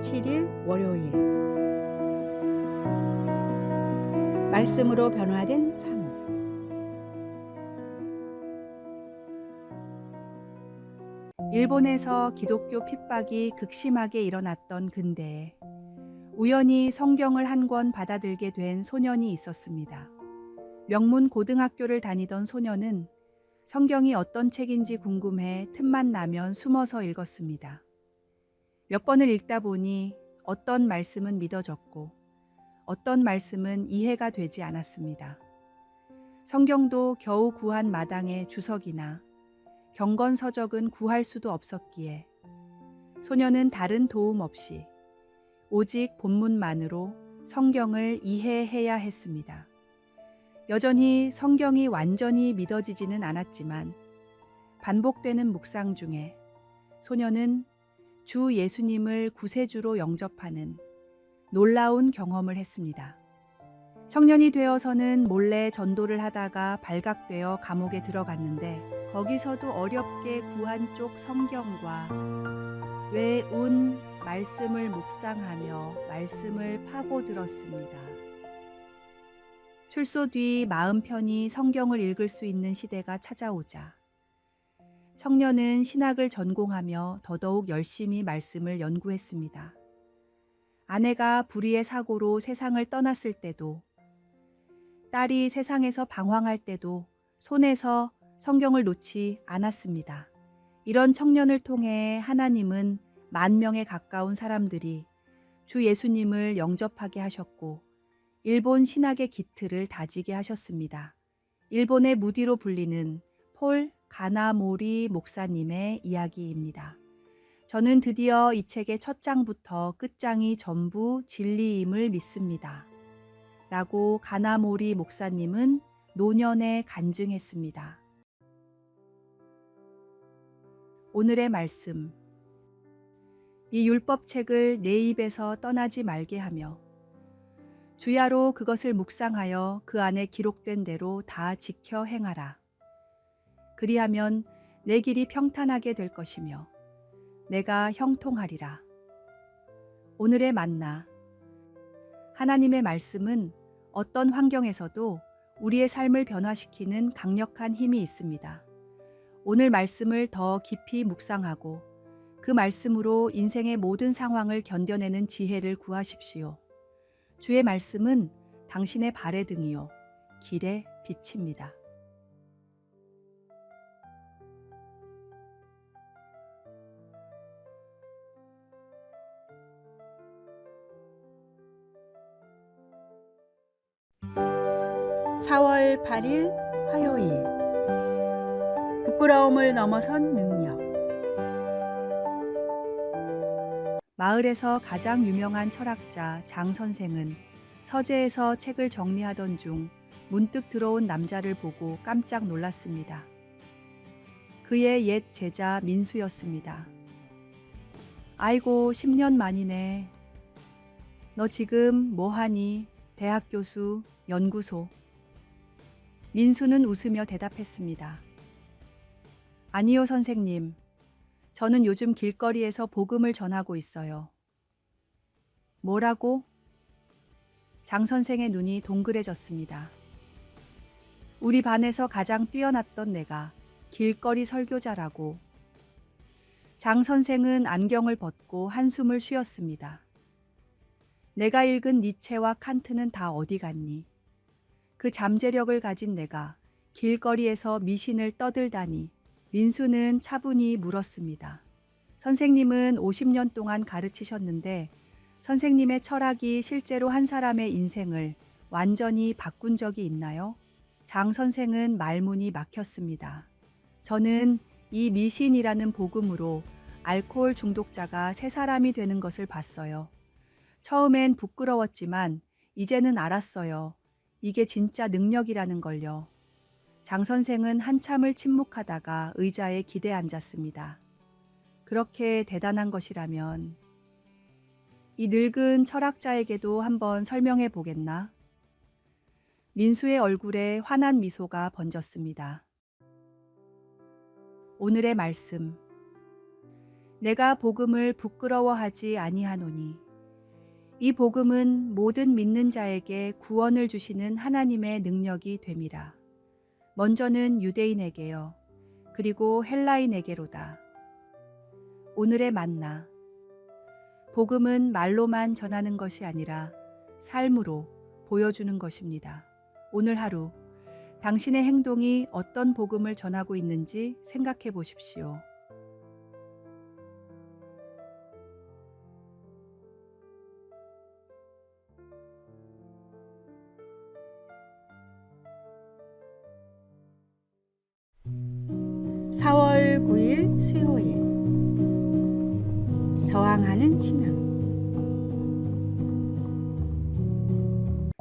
7일 월요일 말씀으로 변화된 삶. 일본에서 기독교 핍박이 극심하게 일어났던 근대에 우연히 성경을 한 권 받아들게 된 소년이 있었습니다. 명문 고등학교를 다니던 소년은 성경이 어떤 책인지 궁금해 틈만 나면 숨어서 읽었습니다. 몇 번을 읽다 보니 어떤 말씀은 믿어졌고 어떤 말씀은 이해가 되지 않았습니다. 성경도 겨우 구한 마당의 주석이나 경건서적은 구할 수도 없었기에 소년은 다른 도움 없이 오직 본문만으로 성경을 이해해야 했습니다. 여전히 성경이 완전히 믿어지지는 않았지만 반복되는 묵상 중에 소년은 주 예수님을 구세주로 영접하는 놀라운 경험을 했습니다. 청년이 되어서는 몰래 전도를 하다가 발각되어 감옥에 들어갔는데 거기서도 어렵게 구한 쪽 성경과 외운 말씀을 묵상하며 말씀을 파고들었습니다. 출소 뒤 마음 편히 성경을 읽을 수 있는 시대가 찾아오자 청년은 신학을 전공하며 더더욱 열심히 말씀을 연구했습니다. 아내가 불의의 사고로 세상을 떠났을 때도, 딸이 세상에서 방황할 때도 손에서 성경을 놓지 않았습니다. 이런 청년을 통해 하나님은 10,000명에 가까운 사람들이 주 예수님을 영접하게 하셨고 일본 신학의 기틀을 다지게 하셨습니다. 일본의 무디로 불리는 폴 가나모리 목사님의 이야기입니다. 저는 드디어 이 책의 첫 장부터 끝장이 전부 진리임을 믿습니다. 라고 가나모리 목사님은 노년에 간증했습니다. 오늘의 말씀. 이 율법책을 내 입에서 떠나지 말게 하며 주야로 그것을 묵상하여 그 안에 기록된 대로 다 지켜 행하라. 그리하면 내 길이 평탄하게 될 것이며 내가 형통하리라. 오늘의 만나. 하나님의 말씀은 어떤 환경에서도 우리의 삶을 변화시키는 강력한 힘이 있습니다. 오늘 말씀을 더 깊이 묵상하고 그 말씀으로 인생의 모든 상황을 견뎌내는 지혜를 구하십시오. 주의 말씀은 당신의 발의 등이요 길의 빛입니다. (4월 8일) 화요일. 부끄러움을 넘어선 능력. 마을에서 가장 유명한 철학자 장 선생은 서재에서 책을 정리하던 중 문득 들어온 남자를 보고 깜짝 놀랐습니다. 그의 옛 제자 민수였습니다. 아이고 10년 만이네. 너 지금 뭐하니? 대학 교수, 연구소. 민수는 웃으며 대답했습니다. 아니요 선생님. 저는 요즘 길거리에서 복음을 전하고 있어요. 뭐라고? 장 선생의 눈이 동그래졌습니다. 우리 반에서 가장 뛰어났던 내가 길거리 설교자라고. 장 선생은 안경을 벗고 한숨을 쉬었습니다. 내가 읽은 니체와 칸트는 다 어디 갔니? 그 잠재력을 가진 내가 길거리에서 미신을 떠들다니. 민수는 차분히 물었습니다. 선생님은 50년 동안 가르치셨는데 선생님의 철학이 실제로 한 사람의 인생을 완전히 바꾼 적이 있나요? 장 선생은 말문이 막혔습니다. 저는 이 미신이라는 복음으로 알코올 중독자가 새 사람이 되는 것을 봤어요. 처음엔 부끄러웠지만 이제는 알았어요. 이게 진짜 능력이라는 걸요. 장 선생은 한참을 침묵하다가 의자에 기대 앉았습니다. 그렇게 대단한 것이라면 이 늙은 철학자에게도 한번 설명해 보겠나? 민수의 얼굴에 환한 미소가 번졌습니다. 오늘의 말씀. 내가 복음을 부끄러워하지 아니하노니 이 복음은 모든 믿는 자에게 구원을 주시는 하나님의 능력이 됨이라. 먼저는 유대인에게요. 그리고 헬라인에게로다. 오늘의 만나. 복음은 말로만 전하는 것이 아니라 삶으로 보여주는 것입니다. 오늘 하루 당신의 행동이 어떤 복음을 전하고 있는지 생각해 보십시오. (4월 9일) 수요일. 저항하는 신앙.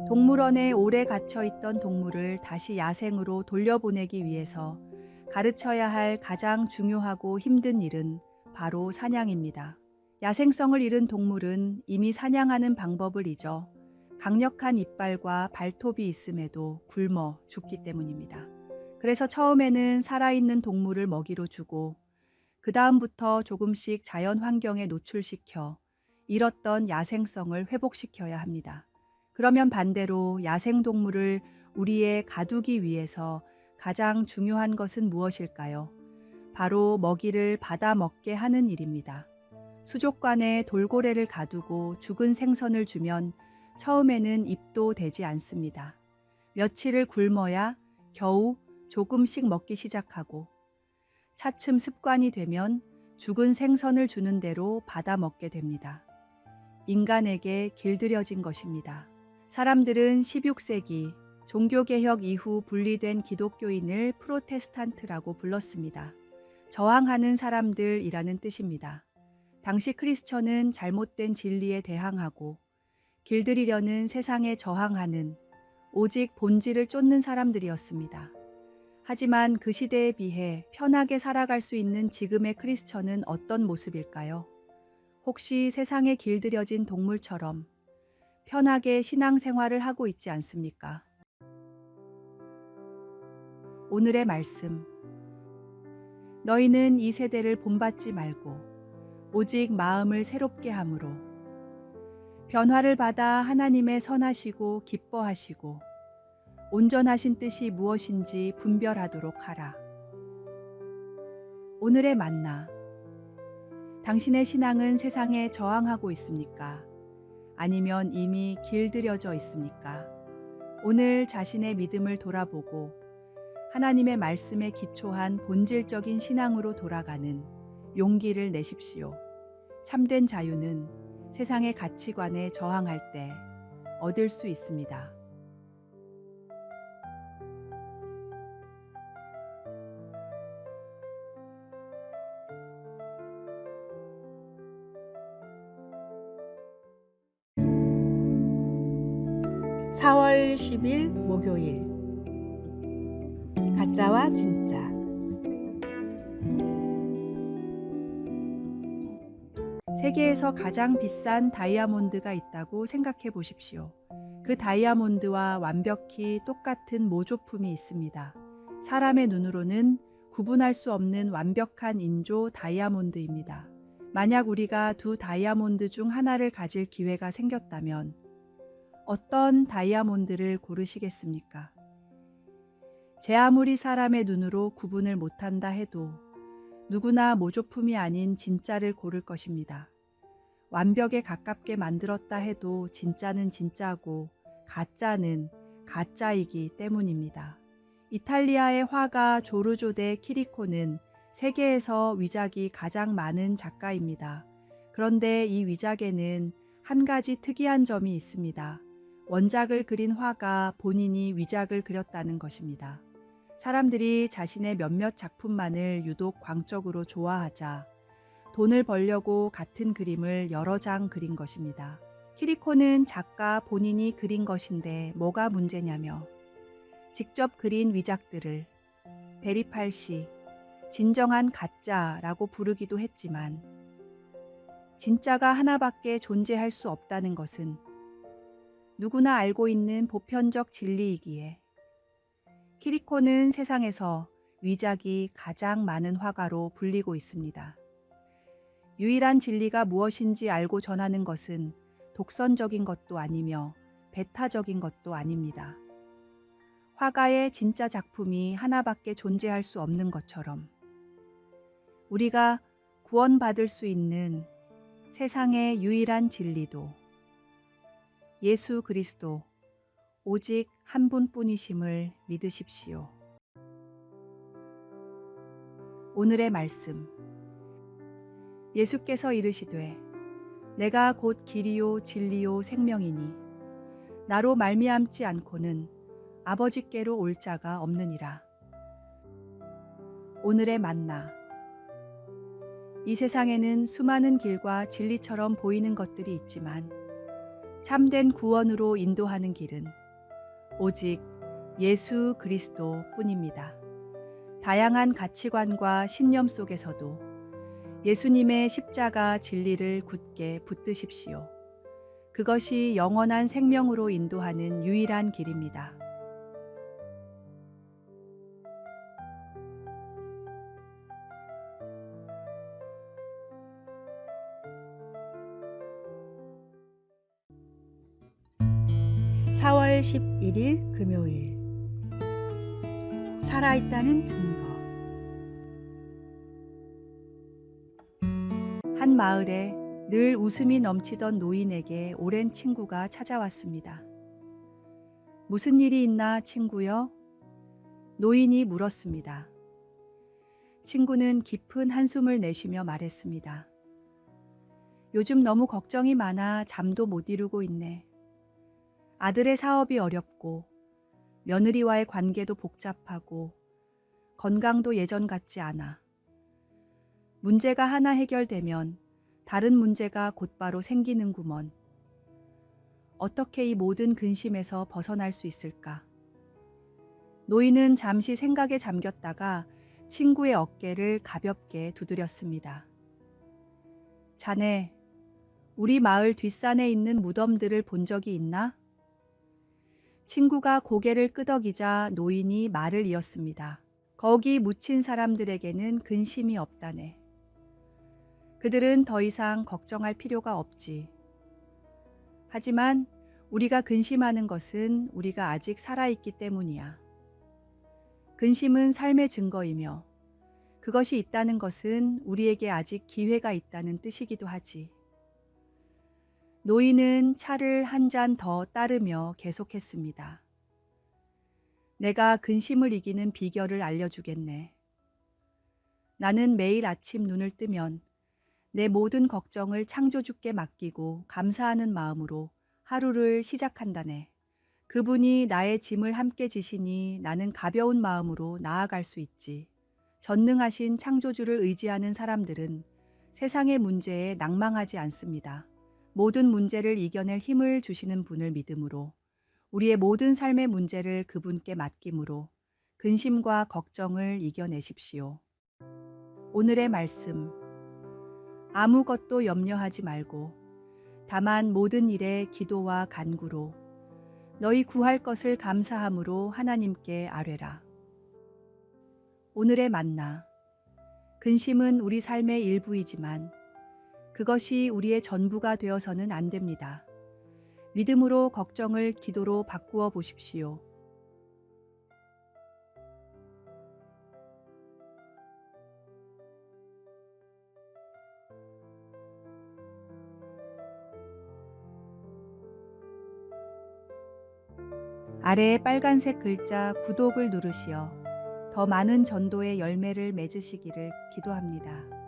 동물원에 오래 갇혀 있던 동물을 다시 야생으로 돌려보내기 위해서 가르쳐야 할 가장 중요하고 힘든 일은 바로 사냥입니다. 야생성을 잃은 동물은 이미 사냥하는 방법을 잊어 강력한 이빨과 발톱이 있음에도 굶어 죽기 때문입니다. 그래서 처음에는 살아있는 동물을 먹이로 주고 그 다음부터 조금씩 자연 환경에 노출시켜 잃었던 야생성을 회복시켜야 합니다. 그러면 반대로 야생동물을 우리에 가두기 위해서 가장 중요한 것은 무엇일까요? 바로 먹이를 받아 먹게 하는 일입니다. 수족관에 돌고래를 가두고 죽은 생선을 주면 처음에는 입도 대지 않습니다. 며칠을 굶어야 겨우 조금씩 먹기 시작하고 차츰 습관이 되면 죽은 생선을 주는 대로 받아 먹게 됩니다. 인간에게 길들여진 것입니다. 사람들은 16세기 종교개혁 이후 분리된 기독교인을 프로테스탄트라고 불렀습니다. 저항하는 사람들이라는 뜻입니다. 당시 크리스천은 잘못된 진리에 대항하고 길들이려는 세상에 저항하는 오직 본질을 쫓는 사람들이었습니다. 하지만 그 시대에 비해 편하게 살아갈 수 있는 지금의 크리스천은 어떤 모습일까요? 혹시 세상에 길들여진 동물처럼 편하게 신앙생활을 하고 있지 않습니까? 오늘의 말씀. 너희는 이 세대를 본받지 말고 오직 마음을 새롭게 함으로 변화를 받아 하나님의 선하시고 기뻐하시고 온전하신 뜻이 무엇인지 분별하도록 하라. 오늘의 만나. 당신의 신앙은 세상에 저항하고 있습니까? 아니면 이미 길들여져 있습니까? 오늘 자신의 믿음을 돌아보고 하나님의 말씀에 기초한 본질적인 신앙으로 돌아가는 용기를 내십시오. 참된 자유는 세상의 가치관에 저항할 때 얻을 수 있습니다. (4월 10일) 목요일. 가짜와 진짜. 세계에서 가장 비싼 다이아몬드가 있다고 생각해 보십시오. 그 다이아몬드와 완벽히 똑같은 모조품이 있습니다. 사람의 눈으로는 구분할 수 없는 완벽한 인조 다이아몬드입니다. 만약 우리가 두 다이아몬드 중 하나를 가질 기회가 생겼다면 어떤 다이아몬드를 고르시겠습니까? 제 아무리 사람의 눈으로 구분을 못한다 해도 누구나 모조품이 아닌 진짜를 고를 것입니다. 완벽에 가깝게 만들었다 해도 진짜는 진짜고 가짜는 가짜이기 때문입니다. 이탈리아의 화가 조르조 데 키리코는 세계에서 위작이 가장 많은 작가입니다. 그런데 이 위작에는 한 가지 특이한 점이 있습니다. 원작을 그린 화가 본인이 위작을 그렸다는 것입니다. 사람들이 자신의 몇몇 작품만을 유독 광적으로 좋아하자 돈을 벌려고 같은 그림을 여러 장 그린 것입니다. 키리코는 작가 본인이 그린 것인데 뭐가 문제냐며 직접 그린 위작들을 베리팔시, 진정한 가짜라고 부르기도 했지만 진짜가 하나밖에 존재할 수 없다는 것은 누구나 알고 있는 보편적 진리이기에 키리코는 세상에서 위작이 가장 많은 화가로 불리고 있습니다. 유일한 진리가 무엇인지 알고 전하는 것은 독선적인 것도 아니며 배타적인 것도 아닙니다. 화가의 진짜 작품이 하나밖에 존재할 수 없는 것처럼 우리가 구원받을 수 있는 세상의 유일한 진리도 예수 그리스도 오직 한 분뿐이심을 믿으십시오. 오늘의 말씀. 예수께서 이르시되 내가 곧 길이요 진리요 생명이니 나로 말미암지 않고는 아버지께로 올 자가 없느니라. 오늘의 만나. 이 세상에는 수많은 길과 진리처럼 보이는 것들이 있지만 참된 구원으로 인도하는 길은 오직 예수 그리스도 뿐입니다. 다양한 가치관과 신념 속에서도 예수님의 십자가 진리를 굳게 붙드십시오. 그것이 영원한 생명으로 인도하는 유일한 길입니다. (4월 11일) 금요일. 살아있다는 증거. 한 마을에 늘 웃음이 넘치던 노인에게 오랜 친구가 찾아왔습니다. 무슨 일이 있나 친구여? 노인이 물었습니다. 친구는 깊은 한숨을 내쉬며 말했습니다. 요즘 너무 걱정이 많아 잠도 못 이루고 있네. 아들의 사업이 어렵고 며느리와의 관계도 복잡하고 건강도 예전 같지 않아. 문제가 하나 해결되면 다른 문제가 곧바로 생기는구먼. 어떻게 이 모든 근심에서 벗어날 수 있을까? 노인은 잠시 생각에 잠겼다가 친구의 어깨를 가볍게 두드렸습니다. 자네, 우리 마을 뒷산에 있는 무덤들을 본 적이 있나? 친구가 고개를 끄덕이자 노인이 말을 이었습니다. 거기 묻힌 사람들에게는 근심이 없다네. 그들은 더 이상 걱정할 필요가 없지. 하지만 우리가 근심하는 것은 우리가 아직 살아있기 때문이야. 근심은 삶의 증거이며 그것이 있다는 것은 우리에게 아직 기회가 있다는 뜻이기도 하지. 노인은 차를 한 잔 더 따르며 계속했습니다. 내가 근심을 이기는 비결을 알려주겠네. 나는 매일 아침 눈을 뜨면 내 모든 걱정을 창조주께 맡기고 감사하는 마음으로 하루를 시작한다네. 그분이 나의 짐을 함께 지시니 나는 가벼운 마음으로 나아갈 수 있지. 전능하신 창조주를 의지하는 사람들은 세상의 문제에 낭망하지 않습니다. 모든 문제를 이겨낼 힘을 주시는 분을 믿음으로 우리의 모든 삶의 문제를 그분께 맡김으로 근심과 걱정을 이겨내십시오. 오늘의 말씀. 아무것도 염려하지 말고 다만 모든 일에 기도와 간구로 너희 구할 것을 감사함으로 하나님께 아뢰라. 오늘의 만나. 근심은 우리 삶의 일부이지만 그것이 우리의 전부가 되어서는 안 됩니다. 믿음으로 걱정을 기도로 바꾸어 보십시오. 아래에 빨간색 글자 구독을 누르시어 더 많은 전도의 열매를 맺으시기를 기도합니다.